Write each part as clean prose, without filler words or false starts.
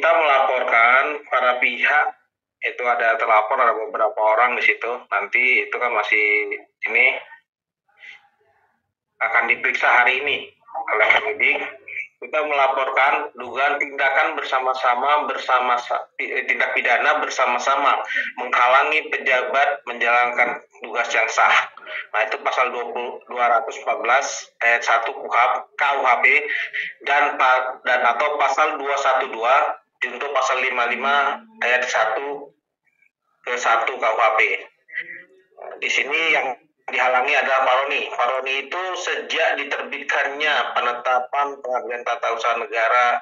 kita melaporkan para pihak, itu ada terlapor, ada beberapa orang di situ. Nanti itu kan masih ini akan diperiksa hari ini oleh penyidik. Kita melaporkan dugaan tindakan tindak pidana bersama-sama menghalangi pejabat menjalankan tugas yang sah. Nah, itu pasal 214 ayat 1 KUHP dan atau pasal 212 untuk pasal 55 ayat 1 ke 1 KUHP. Di sini yang dihalangi adalah paroni. Paroni itu sejak diterbitkannya penetapan Pengadilan Tata Usaha Negara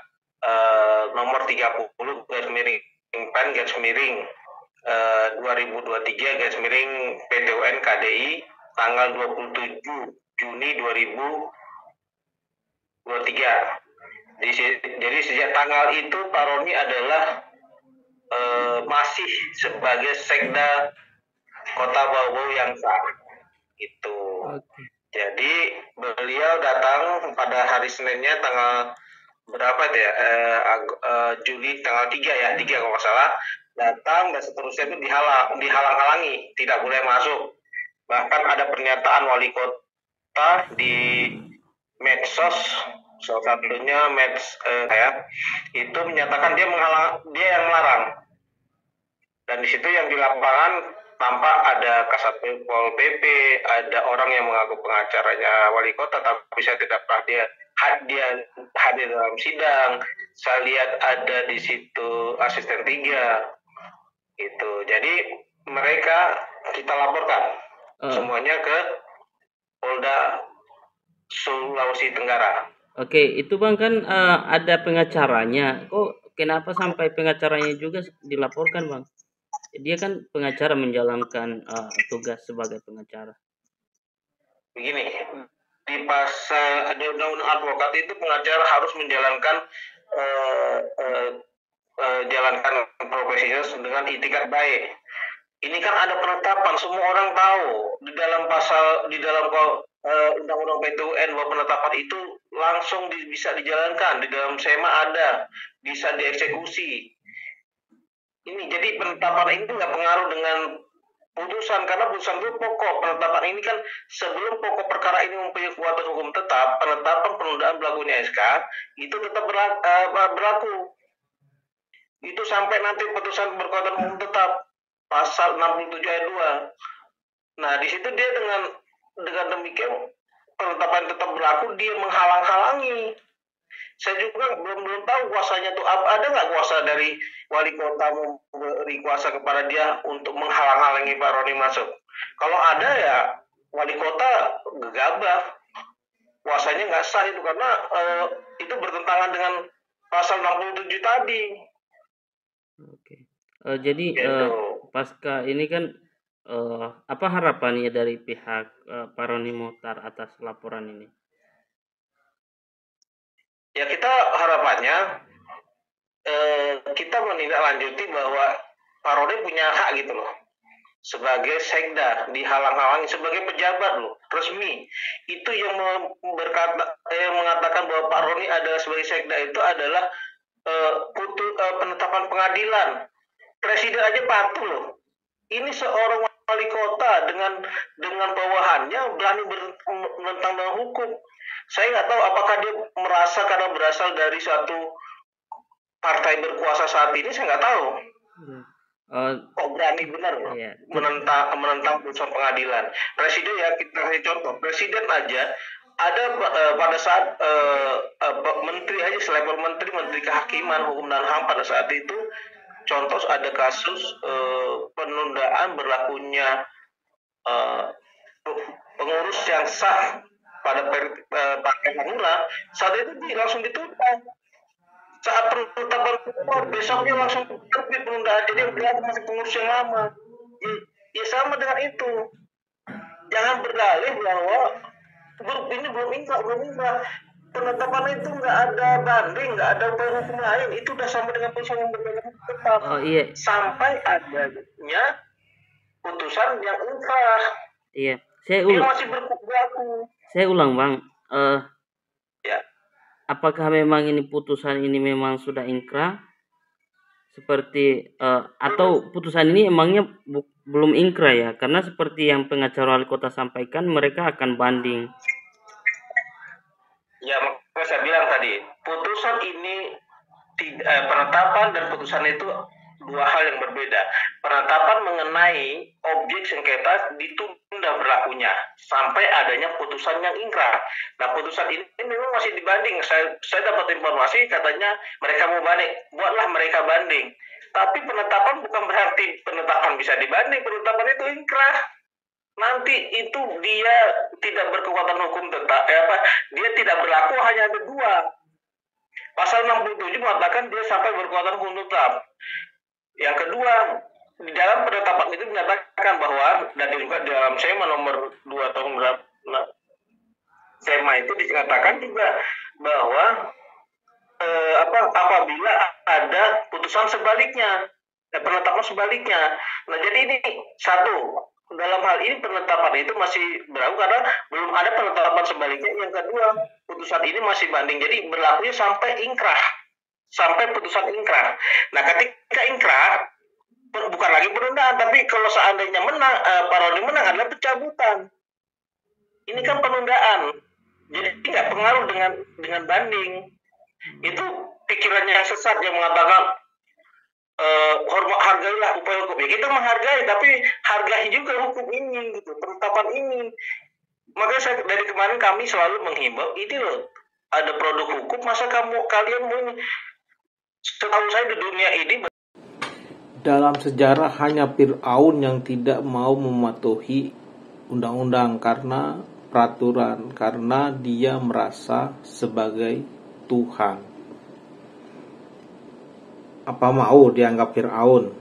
nomor 30 PEN 2023 PTUN KDI tanggal 27 Juni 2023. Jadi sejak tanggal itu paroni adalah masih sebagai sekda Kota Bau yang sah. Itu. Okay. Jadi beliau datang pada hari Seninnya tanggal berapa ya? Juli tanggal 3 ya, 3 kalau nggak salah. Datang dan seterusnya itu dihalang-halangi, tidak boleh masuk. Bahkan ada pernyataan wali kota di medsos, salah satunya itu menyatakan dia yang melarang. Dan di situ yang di lapangan tampak ada Kasat Pol PP, ada orang yang mengaku pengacaranya wali kota, tapi saya tidak pernah dia hadir dalam sidang. Saya lihat ada di situ asisten 3, gitu. Jadi mereka kita laporkan semuanya ke Polda Sulawesi Tenggara. Oke, itu Bang kan ada pengacaranya. Kok kenapa sampai pengacaranya juga dilaporkan, Bang? Dia kan pengacara menjalankan tugas sebagai pengacara. Begini, di pasal ada undang-undang advokat itu pengacara harus menjalankan jalankan profesinya dengan itikat baik. Ini kan ada penetapan, semua orang tahu di dalam undang-undang PTUN bahwa penetapan itu langsung bisa dijalankan, di dalam SEMA ada, bisa dieksekusi. Ini jadi penetapan ini nggak pengaruh dengan putusan, karena putusan itu pokok. Penetapan ini kan sebelum pokok perkara ini mempunyai kekuatan hukum tetap, penetapan penundaan berlakunya SK itu tetap berlaku. Itu sampai nanti putusan berkekuatan hukum tetap pasal 67 ayat 2. Nah, di situ dia dengan demikian penetapan tetap berlaku, dia menghalang-halangi. Saya juga belum tahu kuasanya tuh ada nggak kuasa dari wali kota memberi kuasa kepada dia untuk menghalang-halangi Pak Roni masuk. Kalau ada ya wali kota gegabah, kuasanya nggak sah itu karena itu bertentangan dengan pasal 67 tadi. Oke. Jadi pasca ini kan apa harapannya dari pihak Pak Roni Mochtar atas laporan ini? Ya, kita harapannya kita menindaklanjuti bahwa Pak Roni punya hak gitu loh. Sebagai sekda dihalang-halangi, sebagai pejabat loh resmi. Itu yang mengatakan bahwa Pak Roni adalah sebagai sekda itu adalah penetapan pengadilan. Presiden aja patuh loh. Ini seorang wali kota dengan bawahannya berani menentang dengan hukum. Saya nggak tahu apakah dia merasa karena berasal dari suatu partai berkuasa saat ini, saya nggak tahu. Kok berani benar loh menentang putusan pengadilan. Presiden ya, kita kasih contoh. Presiden aja ada pada saat menteri aja selevel menteri kehakiman, hukum dan HAM pada saat itu, contoh ada kasus penundaan berlakunya pengurus yang sah pada Partai Hanura, saat itu langsung ditutup. Saat penetapan besoknya langsung terbit penundaan, jadi berlaku masih pengurus yang lama. Ya sama dengan itu. Jangan berdalih bahwa grup ini belum inkrah. Penetapan itu nggak ada banding, nggak ada upaya hukum lain. Itu udah sama dengan putusan yang berbeda tetap. Iya. Sampai adanya putusan yang inkrah. Iya. Dia masih berlaku. Saya ulang, Bang. Ya. Apakah memang ini putusan ini memang sudah inkrah seperti atau putusan ini emangnya belum ingkrah ya? Karena seperti yang pengacara wali kota sampaikan, mereka akan banding. Ya, makanya saya bilang tadi, putusan ini penetapan dan putusan itu dua hal yang berbeda. Penetapan mengenai objek sengketa ditunda berlakunya sampai adanya putusan yang ingkrah. Nah, putusan ini memang masih dibanding. Saya dapat informasi katanya mereka mau banding. Buatlah mereka banding. Tapi penetapan bukan berarti penetapan bisa dibanding. Penetapan itu ingkrah. Nanti itu dia tidak berkekuatan hukum tetap. Dia tidak berlaku, hanya ada dua. Pasal 67 mengatakan dia sampai berkekuatan hukum tetap. Yang kedua, di dalam penetapan itu menyatakan bahwa, dan juga dalam SEMA nomor 2 tahun berapa, SEMA itu dikatakan juga bahwa apabila ada putusan sebaliknya, penetapan sebaliknya. Nah, jadi ini satu, dalam hal ini penetapan itu masih berlaku karena belum ada penetapan sebaliknya. Yang kedua, putusan ini masih banding, jadi berlakunya sampai ingkrah, sampai putusan ingkrah. Nah, ketika ingkrah bukan lagi penundaan, tapi kalau seandainya menang, parodi menang adalah pencabutan. Ini kan penundaan, jadi nggak pengaruh dengan banding. Itu pikirannya yang sesat yang mengatakan hargailah upaya hukum. Ya, kita menghargai, tapi hargai juga hukum ini, gitu, penetapan ini. Makanya saya dari kemarin kami selalu menghimbau, ini loh, ada produk hukum, masa kalian mau, setahu saya di dunia ini. Dalam sejarah hanya Fir'aun yang tidak mau mematuhi undang-undang karena peraturan, karena dia merasa sebagai Tuhan. Apa mau dianggap Fir'aun?